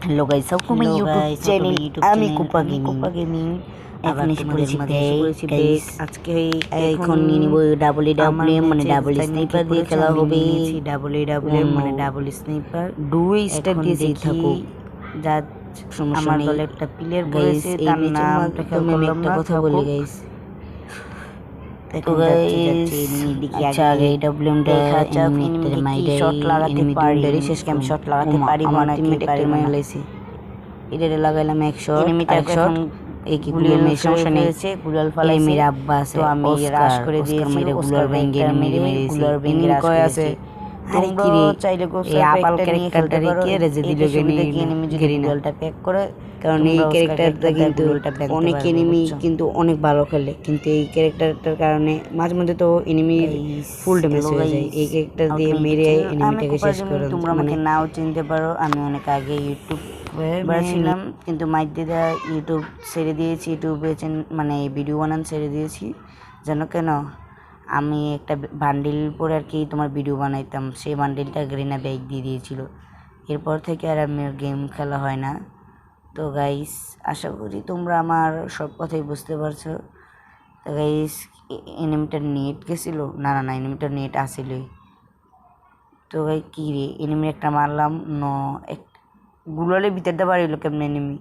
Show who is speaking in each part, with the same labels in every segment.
Speaker 1: Hello guys, welcome my YouTube channel. আমি কুপা gaming. এখন এসে পড়েছি গাইস।
Speaker 2: আজকে
Speaker 1: এখন নিয়ে নিব ডাবল মানে ডাবল স্নাইপার দিয়ে খেলা হবে।
Speaker 2: ডাবল মানে ডাবল স্নাইপার
Speaker 1: দুই স্টার দিয়েছি থাকুক,
Speaker 2: যা
Speaker 1: সমস্যা
Speaker 2: আমার
Speaker 1: নেই
Speaker 2: দলে একটা প্লেয়ার
Speaker 1: গাইস।
Speaker 2: পড়েছে,
Speaker 1: এই
Speaker 2: তার
Speaker 1: ম্যাচের
Speaker 2: নামটা খেয়াল
Speaker 1: মাধ্যমে
Speaker 2: করলাম
Speaker 1: একটা
Speaker 2: না।
Speaker 1: কথা বলি গাইস। তো
Speaker 2: এখন
Speaker 1: গাইস,
Speaker 2: এনিমি
Speaker 1: আচ্ছা আগে এই ডাব্লিউএমটা এনিমিটার মাইডাই
Speaker 2: শট লাগাতে পারি,
Speaker 1: শেষ
Speaker 2: আমি শট লাগাতে পারি
Speaker 1: আমার
Speaker 2: নাকি
Speaker 1: টিমমেট একটা
Speaker 2: পারি
Speaker 1: মাইর
Speaker 2: না।
Speaker 1: লাইছে, এটা লাগাইলাম 1 শট,
Speaker 2: এনিমিটাকে এখন
Speaker 1: এই কি
Speaker 2: গুলিয়ে
Speaker 1: গুলিয়ে সমস্যা নেই।
Speaker 2: গুলাল
Speaker 1: এই
Speaker 2: ফালাইছে,
Speaker 1: মেরে আব্বা আছে,
Speaker 2: তো আমি রাশ করে দিয়েছি।
Speaker 1: মেরে
Speaker 2: অস্কার
Speaker 1: গুলার ভেঙে
Speaker 2: মেরে গুলার ভেঙে রাশ
Speaker 1: কয়
Speaker 2: করেছি।
Speaker 1: আছে। আরে কি রে,
Speaker 2: চাইলে
Speaker 1: এই আপেল
Speaker 2: নিয়ে খেলতে
Speaker 1: ক্যারেক্টারটা
Speaker 2: পারো।
Speaker 1: কি রে যে দিল
Speaker 2: এনিমি যদি গুলালটা প্যাক করে,
Speaker 1: কারণ এই ক্যারেক্টারটা কিন্তু অনেক এনিমি কিন্তু অনেক ভালো খেলে, কিন্তু এই ক্যারেক্টারটার কারণে মাঝে মধ্যে তো এনিমি ফুল ড্যামেজ হয়ে যায়। এই ক্যারেক্টার দিয়ে মেরে এনিমিটাকে শেষ করে।
Speaker 2: তোমরা আমাকে নাও চিনতে পারো, আমি অনেক আগে ইউটিউব ছিলাম, কিন্তু মাইক দিদা ইউটিউব ছেড়ে দিয়েছি। ইউটিউবে মানে ভিডিও বানান ছেড়ে দিয়েছি। জানো কেন? আমি একটা বান্ডিল পরে আর কি তোমার ভিডিও বানাইতাম, সেই বান্ডিলটা গ্রিনা ব্যাগ দিয়ে দিয়েছিল। এরপর থেকে আর আমি গেম খেলা হয় না। তো গাইস, আশা করি তোমরা আমার সব কথাই বুঝতে পারছো। তো গাইস, এনিমিটার নেট গেছিলো? না, এনিমিটার নেট আসিলই। তো গাই কী রে, এনিমি একটা মারলাম, গুলালের ভিতরটা বাড়িল কেমনে এনিমি?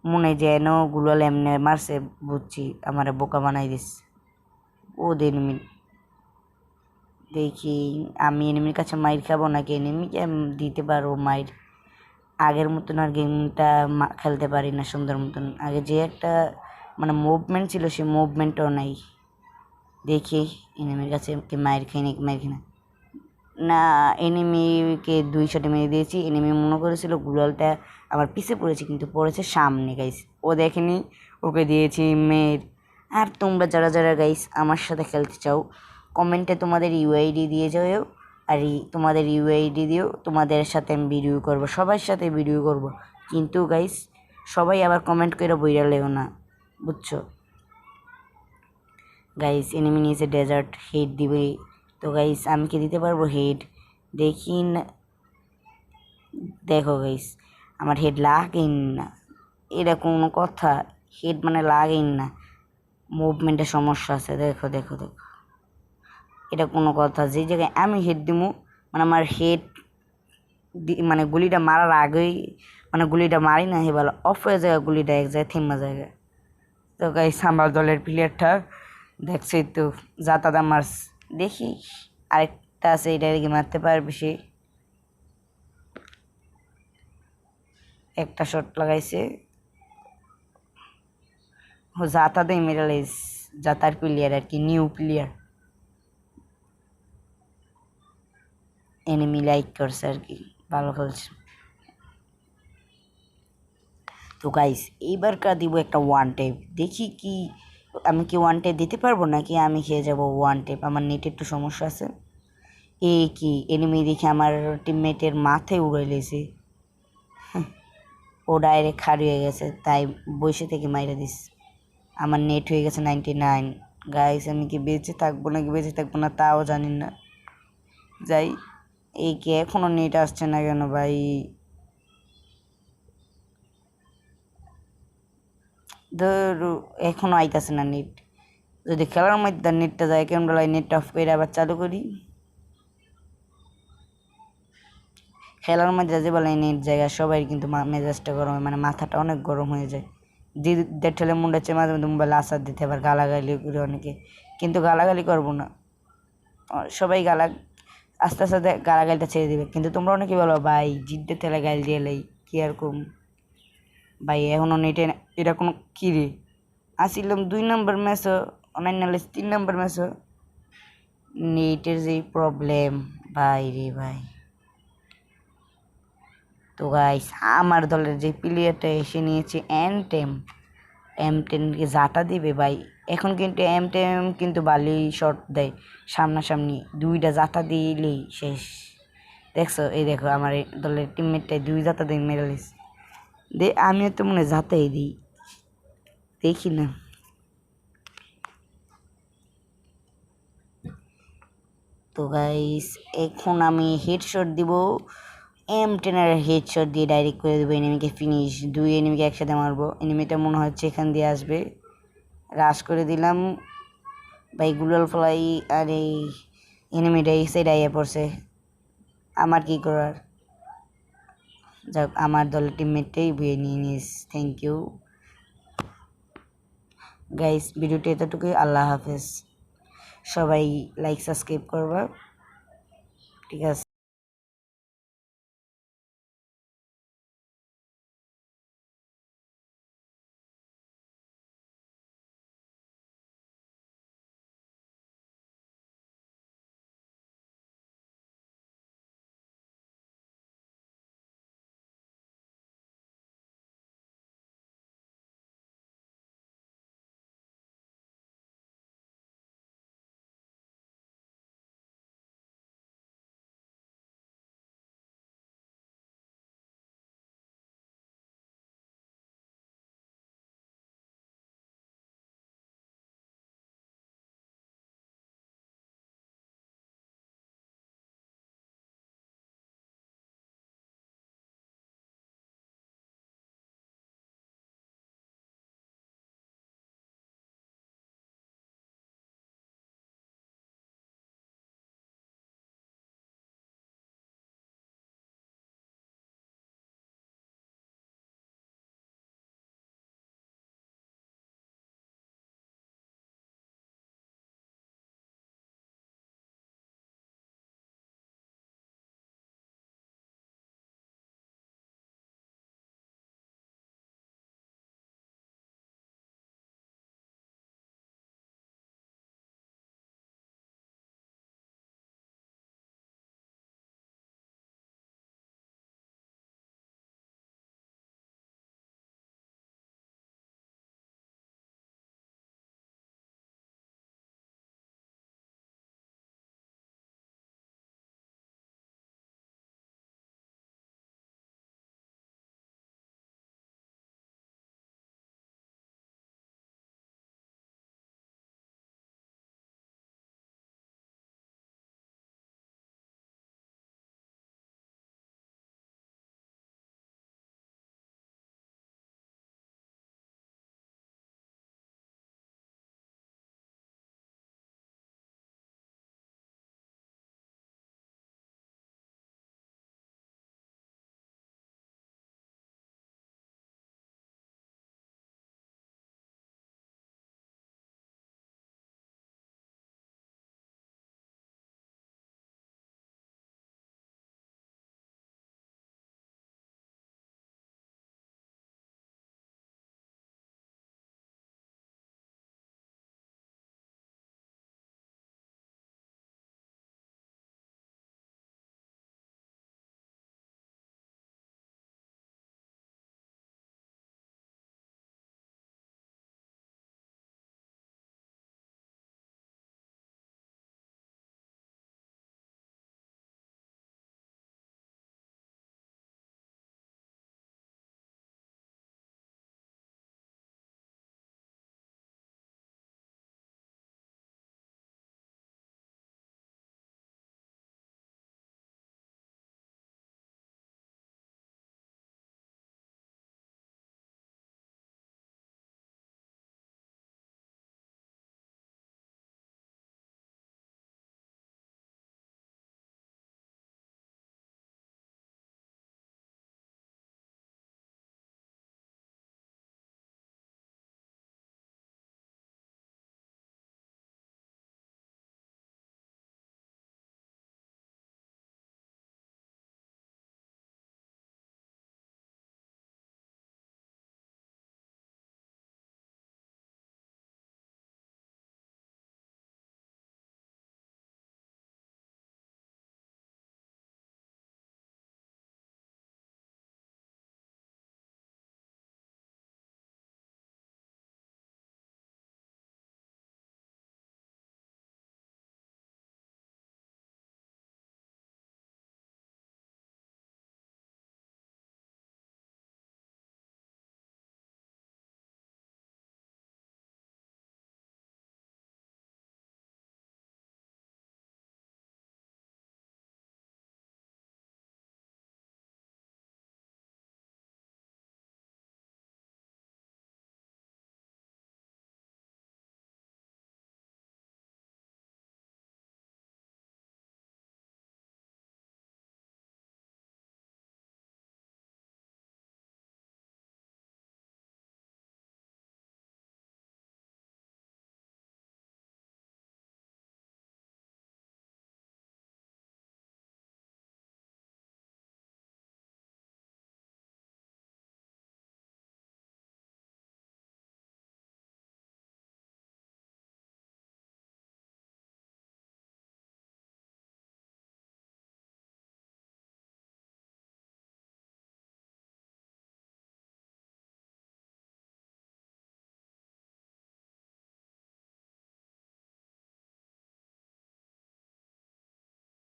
Speaker 2: মনে যেন গুলাল এমনি মারছে, বুঝছি আমারে বোকা বানাই দিস। ও এনিমি দেখি আমি এনিমির কাছে মাইর খাবো নাকি এনিমিকে দিতে পারবো মাইর। আগের মতন আর গেমটা খেলতে পারি না সুন্দর মতন। আগে যে একটা মানে মুভমেন্ট ছিল, সে মুভমেন্টও নাই। দেখি এনিমির কাছে কি মাইর খাই নাকি মাইর খাই না। এনিমিকে 2 শটে মেরে দিয়েছি। এনিমি মনে করেছিল গুলালটা আমার পিছে পড়েছে, কিন্তু পড়েছে সামনে গাইস। ও দেখেনি, ওকে দিয়েছি মের। আর তোমরা যারা যারা গাইস আমার সাথে খেলতে চাও, কমেন্টে তোমাদের ইউআইডি দিয়ে যাও। আর তোমাদের ইউআইডি দিও, তোমাদের সাথে আমি ভিডিও করবো, সবার সাথে ভিডিও করব। কিন্তু গাইস, সবাই আবার কমেন্ট করে বইরা লেও না, বুঝছো গাইস? এনিমি নিয়েছে ডেজার্ট, হেড দিবে। তো গাইস, আমি কি দিতে পারবো হেড? দেখি না। দেখো গাইস, আমার হেড লাগেন না। এটা কোনো কথা? হেড মানে লাগেন না, মুভমেন্টের সমস্যা আছে। দেখো দেখো দেখো, এটা কোনো কথা? যে জায়গায় আমি হেড দিব, মানে আমার হেড মানে গুলিটা মারার আগেই, মানে গুলিটা মারি না হে ভালো অফ হয়ে যায়, গুলিটা এক জায়গায় থেমা জায়গায়। তো গাইস, আমার দলের প্লেয়ারটা দেখছি তো যাতা মার্স। দেখি আরেকটা আছে, এটা কি মারতে পারবে সে? একটা শট লাগাইছে, ও জাতা দেয় মেরে লাইস। জাতার প্লেয়ার আর কি, নিউ প্লেয়ার, এনিমি লাইক করছে আর কি, ভালো খেলছে। তো গাইস, এইবারকার দিব একটা ওয়ান টেপ। দেখি কি আমি কি ওয়ান টেপ দিতে পারবো নাকি আমি খেয়ে যাব ওয়ান টেপ। আমার নেটে একটু সমস্যা আছে। কি এনিমি দেখে আমার টিমমেটের মাথায় উড়ে লেছে, ও ডাইরেক্ট খাড়ি হয়ে গেছে, তাই বসে থেকে মাইরে দিস। আমার নেট হয়ে গেছে 99। গাইস, আমি কি বেঁচে থাকবো নাকি বেঁচে থাকবো না তাও জানি না। যাই, এই কি এখনো নেট আসছে না কেন ভাই? ধরু এখনো আইতাছে না নেট। যদি খেলার মধ্যে নেটটা যায়, কেমন নেটটা অফ করে আবার চালু করি। খেলার মধ্যে যে বলে নেট জায়গা, সবাই কিন্তু মেজাজটা গরম হয়, মানে মাথাটা অনেক গরম হয়ে যায়। যে ঠেলে মুন্ডা চেয়ে মাঝে মধ্যে মোবাইল আসার দিতে, আবার গালাগালি করে অনেকে। কিন্তু গালাগালি করবো না, সবাই আস্তে আস্তে গালাগালিটা ছেড়ে দিবে। কিন্তু তোমরা অনেকে বলো ভাই জিদ্দে ঠেলে গাল দিয়ে লাই, কি আর কম ভাই? এখনও নেটে এটা কোনো কী রে? আসিলাম 2 নম্বর ম্যাচও, অন্যান্য 3 নম্বর ম্যাচও। নেটের যে প্রবলেম ভাই রে ভাই। তো গাইস, আমার দলের যে প্লেয়ারটা এসে নিয়েছে M10কে জাটা দিবে ভাই। এখন কিন্তু M10 কিন্তু বালি শট দেয় সামনাসামনি, 2টা জাতা দিলেই শেষ। দেখছো? এই দেখো, আমার দলের টিমমেটটাই 2 জাতা দিয়ে মেরে লিস। আমিও তো মনে জাতাই দিই, দেখি না। তো গাইস, এখন আমি হেডশট দিব M10 হেডশট দিয়ে ডাইরেক্ট করে দেবো এনিমিকে ফিনিশ। 2 এনিমিকে একসাথে মারবো। এনিমিটা মনে হচ্ছে এখান দিয়ে আসবে, রাশ করে দিলাম ভাই গুলাল ফ্লাই। আর এই এনিমিটা এই সাইড আইয়া পড়ছে, আমার কি করার। যাক আমার দলের টিমমেটটাই বুয়ে নিয়ে নিস, থ্যাংক ইউ গাইস। ভিডিওটি এতটুকুই, আল্লাহ হাফেজ। সবাই লাইক সাবস্ক্রাইব করবা, ঠিক আছে।